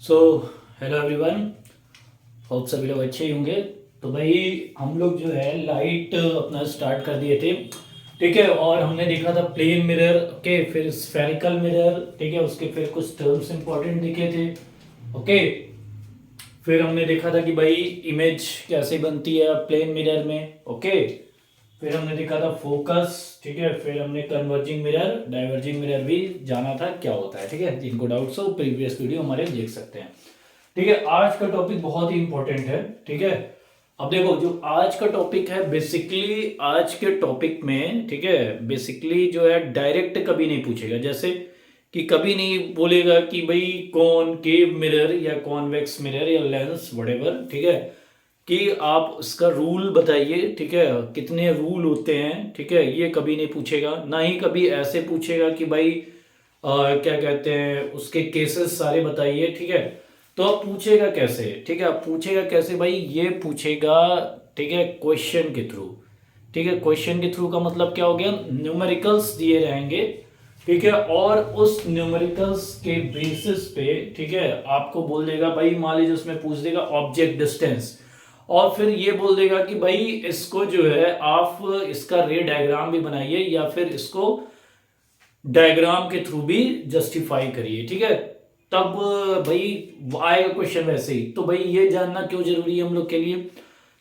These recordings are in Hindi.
सो हेलो एवरीवन, होप सभी लोग अच्छे ही होंगे। तो भाई हम लोग जो है लाइट अपना स्टार्ट कर दिए थे, ठीक है। और हमने देखा था प्लेन मिरर के, फिर स्फेरिकल मिरर, ठीक है। उसके फिर कुछ टर्म्स इंपॉर्टेंट दिखे थे, ओके। फिर हमने देखा था कि भाई इमेज कैसे बनती है प्लेन मिरर में, ओके। फिर हमने देखा था फोकस, ठीक है। फिर हमने कन्वर्जिंग मिरर, डाइवर्जिंग मिरर भी जाना था क्या होता है, ठीक है। जिनको डाउट्स हो प्रीवियस वीडियो हमारे देख सकते हैं, ठीक है। आज का टॉपिक बहुत ही इंपॉर्टेंट है, ठीक है। अब देखो जो आज का टॉपिक है, बेसिकली आज के टॉपिक में, ठीक है, बेसिकली जो है डायरेक्ट कभी नहीं पूछेगा। जैसे कि कभी नहीं बोलेगा कि भाई कॉनकेव मिरर या कॉन्वेक्स मिरर या लेंस व्हाटएवर, ठीक है, कि आप उसका रूल बताइए, ठीक है, कितने रूल होते हैं, ठीक है। ये कभी नहीं पूछेगा। ना ही कभी ऐसे पूछेगा कि भाई क्या कहते हैं उसके केसेस सारे बताइए, ठीक है। तो आप पूछेगा कैसे, ठीक है, आप पूछेगा कैसे भाई, ये पूछेगा, ठीक है, क्वेश्चन के थ्रू, ठीक है। क्वेश्चन के थ्रू का मतलब क्या हो गया, न्यूमेरिकल्स दिए रहेंगे, ठीक है। और उस न्यूमेरिकल्स के बेसिस पे, ठीक है, आपको बोल देगा भाई, मान लीजिए उसमें पूछ देगा ऑब्जेक्ट डिस्टेंस, और फिर ये बोल देगा कि भाई इसको जो है आप इसका रे डायग्राम भी बनाइए या फिर इसको डायग्राम के थ्रू भी जस्टिफाई करिए, ठीक है। तब भाई आएगा क्वेश्चन वैसे ही। तो भाई ये जानना क्यों जरूरी है हम लोग के लिए,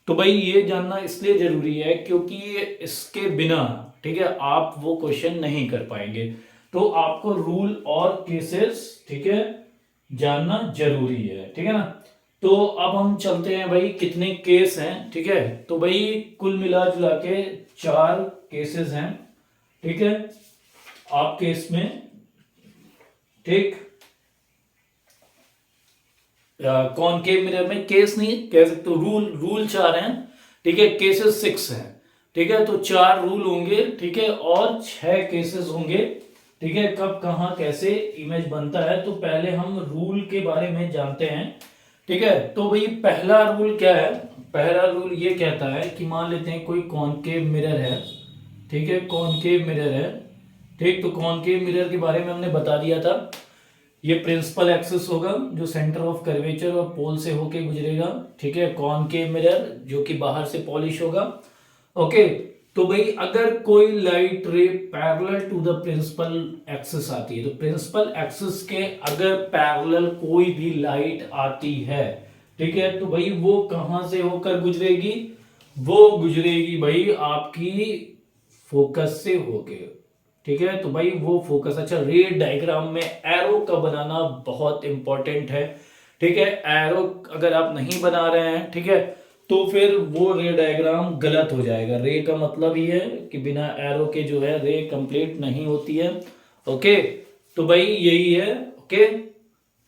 तो भाई ये जानना इसलिए जरूरी है क्योंकि इसके बिना, ठीक है, आप वो क्वेश्चन नहीं कर पाएंगे। तो आपको रूल और केसेस, ठीक है, जानना जरूरी है, ठीक है ना। तो अब हम चलते हैं भाई, कितने केस हैं, ठीक है। तो भाई कुल मिला जुला के 4 केसेस हैं, ठीक है, आपके इसमें, ठीक। कॉनकेव मिरर में केस नहीं कह सकते, रूल रूल 4 हैं, ठीक है, केसेस 6 हैं, ठीक है। तो 4 रूल होंगे, ठीक है, और 6 केसेस होंगे, ठीक है। कब कहाँ कैसे इमेज बनता है, तो पहले हम रूल के बारे में जानते हैं, ठीक है। तो भाई पहला रूल क्या है, पहला रूल ये कहता है कि मान लेते हैं कोई कॉनकेव मिरर है, ठीक है, कॉनकेव मिरर है, ठीक। तो कॉनकेव मिरर के बारे में हमने बता दिया था, ये प्रिंसिपल एक्सिस होगा जो सेंटर ऑफ कर्वेचर और पोल से होके गुजरेगा, ठीक है। कॉनकेव मिरर जो कि बाहर से पॉलिश होगा, ओके। तो भाई अगर कोई light ray parallel to the principal axis आती है, तो प्रिंसिपल एक्सिस के अगर पैरेलल कोई भी लाइट आती है, ठीक है, तो भाई वो कहां से होकर गुजरेगी, वो गुजरेगी भाई आपकी फोकस से होके, ठीक है। तो भाई वो फोकस, अच्छा, रे डायग्राम में एरो का बनाना बहुत इंपॉर्टेंट है, ठीक है। एरो अगर आप नहीं बना रहे हैं, ठीक है, तो फिर वो रे डायग्राम गलत हो जाएगा। रे का मतलब ही है कि बिना एरो के जो है रे कंप्लीट नहीं होती है, ओके। तो भाई यही है, ओके।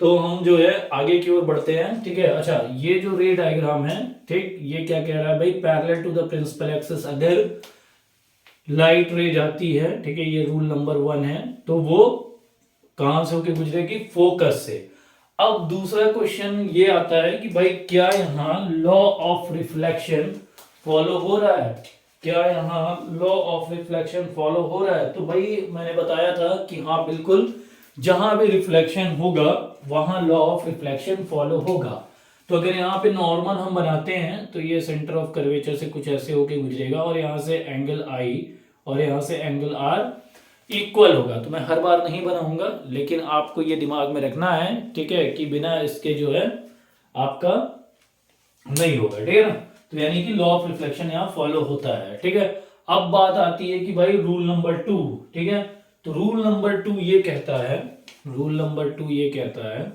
तो हम जो है आगे की ओर बढ़ते हैं, ठीक है। अच्छा, ये जो रे डायग्राम है, ठीक, ये क्या कह रहा है भाई, parallel to the principal axis अगर लाइट रे जाती है, ठीक है, ये रूल नंबर 1 है, तो वो कहां से होके गुजरेगी, फोकस से। अब दूसरा क्वेश्चन ये आता है कि भाई क्या यहां लॉ ऑफ रिफ्लेक्शन फॉलो हो रहा है, क्या यहां लॉ ऑफ रिफ्लेक्शन फॉलो हो रहा है। तो भाई मैंने बताया था कि हाँ बिल्कुल, जहां भी रिफ्लेक्शन होगा वहां लॉ ऑफ रिफ्लेक्शन फॉलो होगा। तो अगर यहाँ पे नॉर्मल हम बनाते हैं तो ये सेंटर ऑफ कर्वेचर से कुछ ऐसे होके गुजरेगा, और यहाँ से एंगल आई और यहाँ से एंगल आर इक्वल होगा। तो मैं हर बार नहीं बनाऊंगा, लेकिन आपको ये दिमाग में रखना है, ठीक है, कि बिना इसके जो है आपका नहीं होगा, ठीक है ना। तो यानी कि लॉ ऑफ रिफ्लेक्शन यहाँ फॉलो होता है, ठीक है। अब बात आती है कि भाई रूल नंबर 2, ठीक है। तो रूल नंबर 2 ये कहता है, रूल नंबर 2 ये कहता है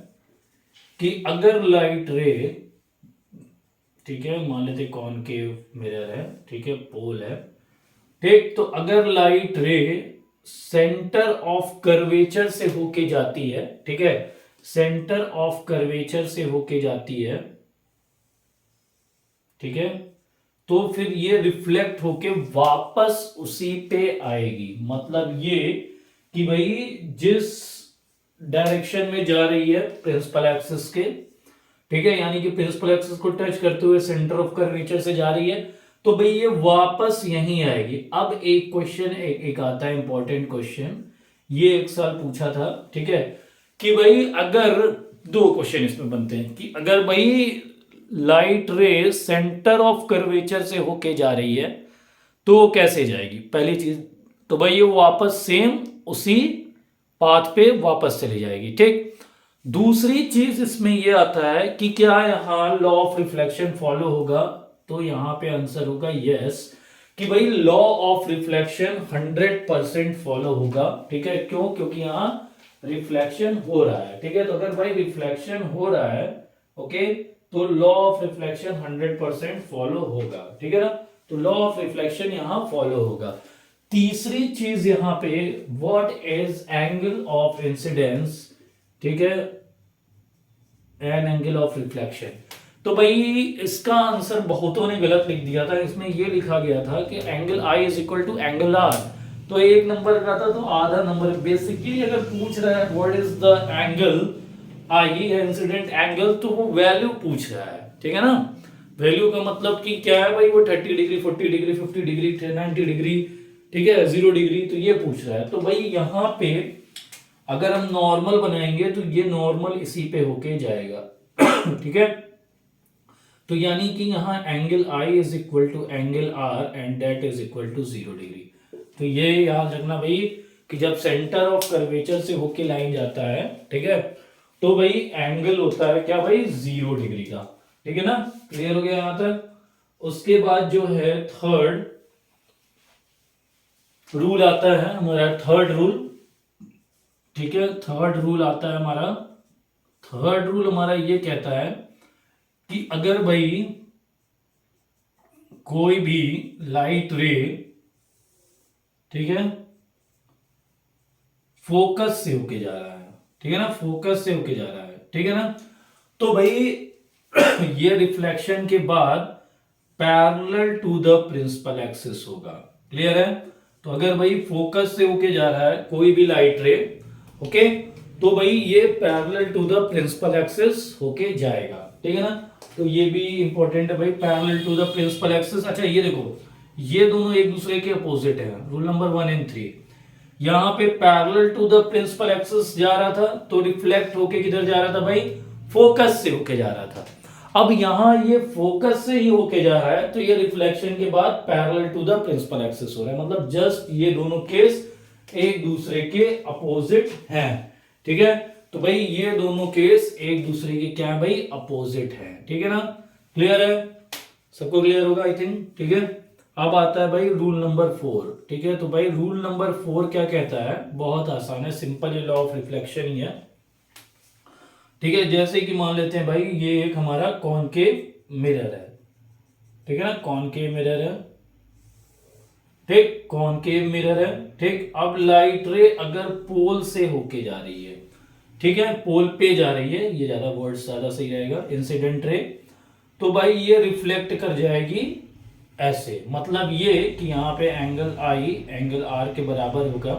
कि अगर लाइट रे, ठीक है, मान लेते कॉनकेव मिरर है, ठीक है, पोल है, ठीक। तो अगर लाइट रे सेंटर ऑफ कर्वेचर से होके जाती है, ठीक है, सेंटर ऑफ कर्वेचर से होके जाती है, ठीक है, तो फिर ये रिफ्लेक्ट होके वापस उसी पे आएगी। मतलब ये कि भाई जिस डायरेक्शन में जा रही है प्रिंसिपल एक्सिस के, ठीक है, यानी कि प्रिंसिपल एक्सिस को टच करते हुए सेंटर ऑफ कर्वेचर से जा रही है, तो भाई ये वापस यहीं आएगी। अब एक क्वेश्चन एक आता है इंपॉर्टेंट क्वेश्चन, ये एक साल पूछा था, ठीक है, कि भाई अगर दो क्वेश्चन इसमें बनते हैं कि अगर भाई लाइट रे सेंटर ऑफ कर्वेचर से होके जा रही है तो वो कैसे जाएगी, पहली चीज तो भाई ये वापस सेम उसी पाथ पे वापस चली जाएगी, ठीक। दूसरी चीज इसमें ये आता है कि क्या यहाँ लॉ ऑफ रिफ्लेक्शन फॉलो होगा, तो यहाँ पे आंसर होगा यस, कि भाई लॉ ऑफ रिफ्लेक्शन 100% फॉलो होगा, ठीक है। क्यों, क्योंकि यहाँ रिफ्लेक्शन हो रहा है, ठीक है। तो अगर भाई रिफ्लेक्शन हो रहा है, ओके, तो लॉ ऑफ रिफ्लेक्शन 100% फॉलो होगा, ठीक है ना। तो लॉ ऑफ रिफ्लेक्शन यहाँ फॉलो होगा। तीसरी चीज यहाँ पे what is angle of incidence, ठीक है, एन एंगल ऑफ रिफ्लेक्शन। तो भाई इसका आंसर बहुतों ने गलत लिख दिया था, इसमें ये लिखा गया था कि angle i is equal to angle r, तो एक नंबर का था तो आधा नंबर। बेसिकली अगर पूछ रहा है what is the angle I incident angle, तो वो वैल्यू पूछ रहा है, ठीक है ना। वैल्यू का मतलब कि क्या है भाई, वो 30 डिग्री 40 डिग्री 50 डिग्री 90 डिग्री, ठीक है, 0 डिग्री, तो ये पूछ रहा है। तो भाई यहाँ पे अगर हम नॉर्मल बनाएंगे तो ये नॉर्मल इसी पे होके जाएगा ठीक है। तो यानी कि यहाँ angle i is equal to angle r and that is equal to 0 degree. तो ये याद रखना भाई कि जब सेंटर ऑफ कर्वेचर से होके लाइन जाता है, ठीक है, तो भाई एंगल होता है क्या भाई 0 डिग्री का, ठीक है ना। क्लियर हो गया यहां तक। उसके बाद जो है थर्ड रूल आता है हमारा, थर्ड रूल, ठीक है, थर्ड रूल आता है हमारा। थर्ड रूल हमारा ये कहता है कि अगर भाई कोई भी लाइट रे, ठीक है, फोकस से होके जा रहा है, ठीक है ना, फोकस से होके जा रहा है, ठीक है ना, तो भाई ये रिफ्लेक्शन के बाद parallel to the principal axis होगा। क्लियर है। तो अगर भाई फोकस से होके जा रहा है कोई भी लाइट रे, ओके, तो भाई ये parallel to the principal axis होके जाएगा, ठीक है ना। तो ये भी इंपॉर्टेंट है भाई, parallel to the principal axis. अच्छा ये देखो, ये दोनों एक दूसरे के अपोजिट है, रूल नंबर 1 एंड 3। यहां पे parallel to the principal axis जा रहा था तो रिफ्लेक्ट होके किधर जा रहा था भाई, फोकस से होके जा रहा था। अब यहां ये फोकस से ही होके जा रहा है तो ये रिफ्लेक्शन के बाद parallel to the principal axis हो रहा है, मतलब जस्ट ये दोनों केस एक दूसरे के अपोजिट हैं, ठीक है। तो भाई ये दोनों केस एक दूसरे के क्या है भाई, अपोजिट है, ठीक है ना। क्लियर है, सबको क्लियर होगा आई थिंक, ठीक है। अब आता है भाई रूल नंबर 4, ठीक है। तो भाई रूल नंबर 4 क्या कहता है, बहुत आसान है, सिंपल, ये लॉ ऑफ रिफ्लेक्शन ही है, ठीक है। जैसे कि मान लेते हैं भाई ये एक हमारा कॉनकेव मिरर है, ठीक है ना, कॉनकेव मिरर है, ठीक, कॉनकेव मिरर है, ठीक। अब लाइट रे अगर पोल से होके जा रही है, ठीक है, पोल पे जा रही है, ये ज्यादा वर्ड ज्यादा सही रहेगा, इंसिडेंट रे, तो भाई ये रिफ्लेक्ट कर जाएगी ऐसे, मतलब ये कि यहाँ पे एंगल आई एंगल आर के बराबर होगा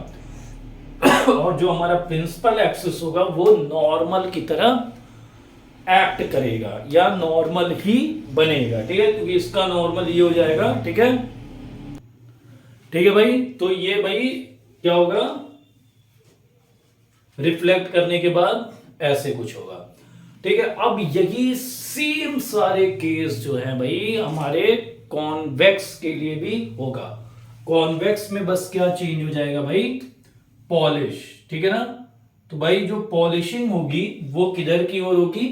और जो हमारा प्रिंसिपल एक्सिस होगा वो नॉर्मल की तरह एक्ट करेगा या नॉर्मल ही बनेगा, ठीक है, क्योंकि इसका नॉर्मल ये हो जाएगा, ठीक है, ठीक है भाई। तो ये भाई क्या होगा, रिफ्लेक्ट करने के बाद ऐसे कुछ होगा, ठीक है। अब यही सेम सारे केस जो है भाई हमारे कॉन्वेक्स के लिए भी होगा। कॉन्वेक्स में बस क्या चेंज हो जाएगा भाई, पॉलिश, ठीक है ना। तो भाई जो पॉलिशिंग होगी वो किधर की ओर होगी,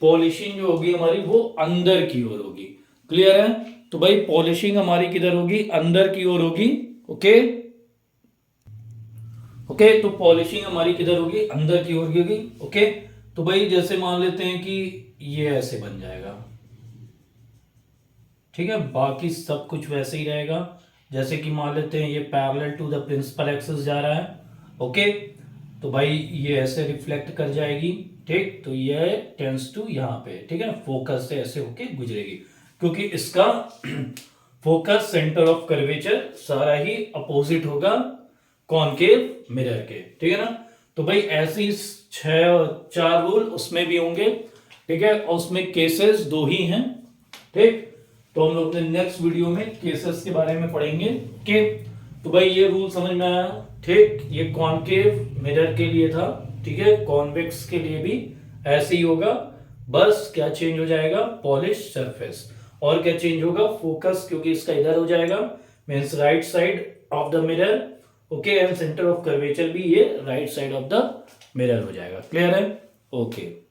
पॉलिशिंग जो होगी हमारी वो अंदर की ओर होगी। क्लियर है। तो भाई पॉलिशिंग हमारी किधर होगी, अंदर की ओर होगी, ओके ओके। तो पॉलिशिंग हमारी किधर होगी, अंदर की ओर होगी, ओके। तो भाई जैसे मान लेते हैं कि ये ऐसे बन जाएगा, ठीक है, बाकी सब कुछ वैसे ही रहेगा। जैसे कि मान लेते हैं ये parallel to the principal axis जा रहा है, ओके, तो भाई ये ऐसे रिफ्लेक्ट कर जाएगी, ठीक। तो ये टेंस टू यहाँ पे, ठीक है, फोकस से ऐसे होके गुजरेगी क्योंकि इसका फोकस सेंटर ऑफ कर्वेचर सारा ही अपोजिट होगा कॉनकेव मिरर के, ठीक है ना। तो भाई ऐसी 4 रूल उसमें भी होंगे, ठीक है, और उसमें केसेस 2 ही हैं, ठीक। तो हम लोग अपने नेक्स्ट वीडियो में केसेस के बारे में पढ़ेंगे, कि तो भाई ये रूल समझ में आया, ठीक। ये कॉनकेव मिरर के लिए था, ठीक है, कॉन्वेक्स के लिए भी ऐसे ही होगा, बस क्या चेंज हो जाएगा, पॉलिश सरफेस। और क्या चेंज होगा, फोकस, क्योंकि इसका इधर हो जाएगा, means right side of the mirror. Okay, and centre of curvature भी ये right side of the mirror हो जाएगा। क्लियर है? ओके।